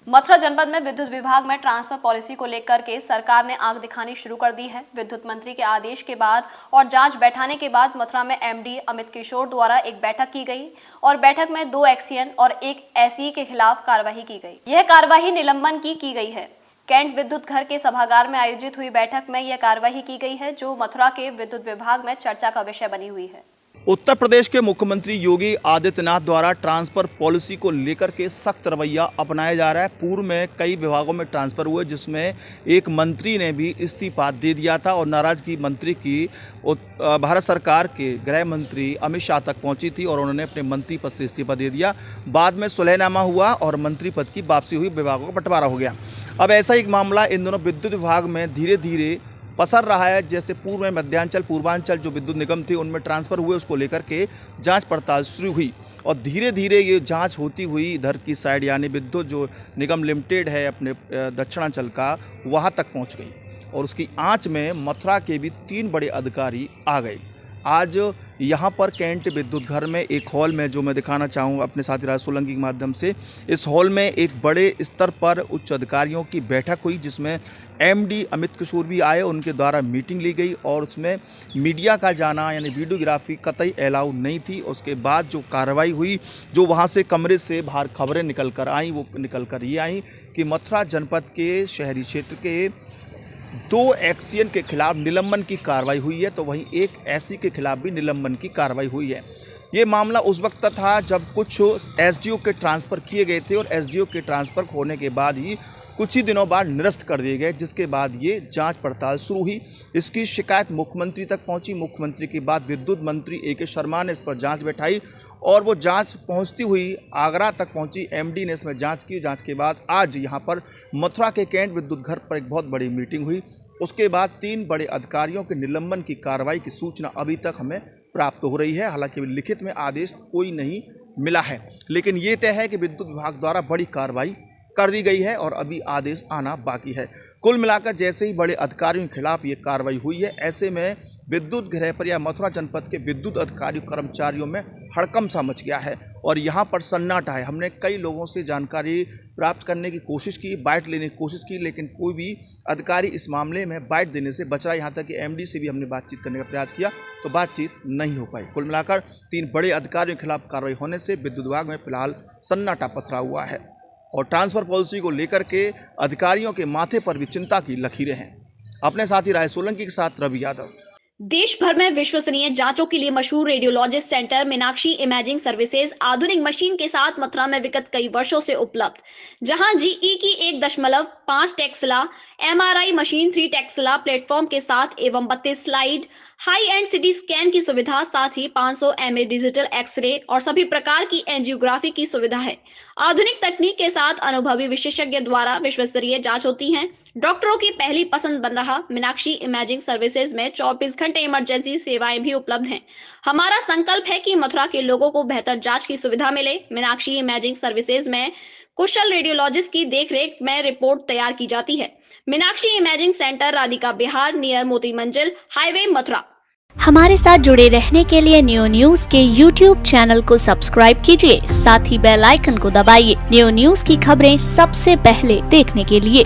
मथुरा जनपद में विद्युत विभाग में ट्रांसफर पॉलिसी को लेकर के सरकार ने आंख दिखानी शुरू कर दी है। विद्युत मंत्री के आदेश के बाद और जांच बैठाने के बाद मथुरा में एमडी अमित किशोर द्वारा एक बैठक की गई और बैठक में 2 एक्सीएन और 1 एसई के खिलाफ कार्रवाई की गई। यह कार्रवाई निलंबन की गई है। कैंट विद्युत घर के सभागार में आयोजित हुई बैठक में यह कार्रवाई की गई है, जो मथुरा के विद्युत विभाग में चर्चा का विषय बनी हुई है। उत्तर प्रदेश के मुख्यमंत्री योगी आदित्यनाथ द्वारा ट्रांसफर पॉलिसी को लेकर के सख्त रवैया अपनाया जा रहा है। पूर्व में कई विभागों में ट्रांसफर हुए, जिसमें एक मंत्री ने भी इस्तीफा दे दिया था और नाराजगी मंत्री की भारत सरकार के गृह मंत्री अमित शाह तक पहुंची थी और उन्होंने अपने मंत्री पद से इस्तीफा दे दिया। बाद में सुलहनामा हुआ और मंत्री पद की वापसी हुई, विभागों का बंटवारा हो गया। अब ऐसा एक मामला इन दोनों विद्युत विभाग में धीरे धीरे पसर रहा है। जैसे पूर्व में मध्यांचल पूर्वांचल जो विद्युत निगम थे उनमें ट्रांसफ़र हुए, उसको लेकर के जांच पड़ताल शुरू हुई और धीरे धीरे ये जांच होती हुई इधर की साइड यानी विद्युत जो निगम लिमिटेड है अपने दक्षिणांचल का, वहाँ तक पहुँच गई और उसकी आंच में मथुरा के भी 3 बड़े अधिकारी आ गए। आज यहाँ पर कैंट विद्युत घर में एक हॉल में, जो मैं दिखाना चाहूँगा अपने साथी राज सोलंकी के माध्यम से, इस हॉल में एक बड़े स्तर पर उच्च अधिकारियों की बैठक हुई, जिसमें एमडी अमित किशोर भी आए। उनके द्वारा मीटिंग ली गई और उसमें मीडिया का जाना यानी वीडियोग्राफी कतई अलाउ नहीं थी। उसके बाद जो कार्रवाई हुई, जो वहाँ से कमरे से बाहर खबरें निकल कर आई, वो निकल कर ये आई कि मथुरा जनपद के शहरी क्षेत्र के 2 एक्सीएन के खिलाफ निलंबन की कार्रवाई हुई है, तो वहीं 1 एसई के खिलाफ भी निलंबन की कार्रवाई हुई है। ये मामला उस वक्त था जब कुछ एसडीओ के ट्रांसफ़र किए गए थे और एसडीओ के ट्रांसफ़र होने के बाद ही कुछ ही दिनों बाद निरस्त कर दिए गए, जिसके बाद ये जांच पड़ताल शुरू हुई। इसकी शिकायत मुख्यमंत्री तक पहुंची। मुख्यमंत्री के बाद विद्युत मंत्री ए के शर्मा ने इस पर जांच बैठाई और वो जांच पहुंचती हुई आगरा तक पहुंची। एमडी ने इसमें जांच की। जांच के बाद आज यहाँ पर मथुरा के कैंट विद्युत घर पर एक बहुत बड़ी मीटिंग हुई। उसके बाद 3 बड़े अधिकारियों के निलंबन की कार्रवाई की सूचना अभी तक हमें प्राप्त हो रही है। हालांकि लिखित में आदेश कोई नहीं मिला है, लेकिन ये तय है कि विद्युत विभाग द्वारा बड़ी कार्रवाई कर दी गई है और अभी आदेश आना बाकी है। कुल मिलाकर जैसे ही बड़े अधिकारियों के खिलाफ ये कार्रवाई हुई है, ऐसे में विद्युत गृह पर या मथुरा जनपद के विद्युत अधिकारियों कर्मचारियों में हड़कंप सा मच गया है और यहाँ पर सन्नाटा है। हमने कई लोगों से जानकारी प्राप्त करने की कोशिश की, बाइट लेने की कोशिश की, लेकिन कोई भी अधिकारी इस मामले में बाइट देने से बच रहा है। यहाँ तक कि एमडी से भी हमने बातचीत करने का प्रयास किया तो बातचीत नहीं हो पाई। कुल मिलाकर 3 बड़े अधिकारियों के खिलाफ कार्रवाई होने से विद्युत विभाग में फिलहाल सन्नाटा पसरा हुआ है और ट्रांसफ़र पॉलिसी को लेकर के अधिकारियों के माथे पर भी चिंता की लकीरें हैं। अपने साथी राय सोलंकी के साथ रवि यादव। देश भर में विश्वसनीय जांचों के लिए मशहूर radiologist centre Meenakshi imaging services आधुनिक मशीन के साथ मथुरा में विगत कई वर्षों से उपलब्ध, जहां जीई की 1.5 Tesla MRI machine 3 Tesla platform के साथ एवं 32 slide high and CT scan की सुविधा, साथ ही 500 mA डिजिटल एक्सरे और सभी प्रकार की एंजियोग्राफी की सुविधा है। आधुनिक तकनीक के साथ अनुभवी विशेषज्ञ द्वारा विश्वस्तरीय जांच होती है। डॉक्टरों की पहली पसंद बन रहा मीनाक्षी इमेजिंग सर्विसेज में 24 घंटे इमरजेंसी सेवाएं भी उपलब्ध हैं। हमारा संकल्प है कि मथुरा के लोगों को बेहतर जांच की सुविधा मिले। मीनाक्षी इमेजिंग सर्विसेज में कुशल रेडियोलॉजिस्ट की देखरेख में रिपोर्ट तैयार की जाती है। Meenakshi imaging centre, Radhika Bihar, near मोती मंजिल हाईवे, मथुरा। हमारे साथ जुड़े रहने के लिए न्यू न्यूज के YouTube चैनल को सब्सक्राइब कीजिए, साथ ही बेल आइकन को दबाइए न्यू न्यूज की खबरें सबसे पहले देखने के लिए।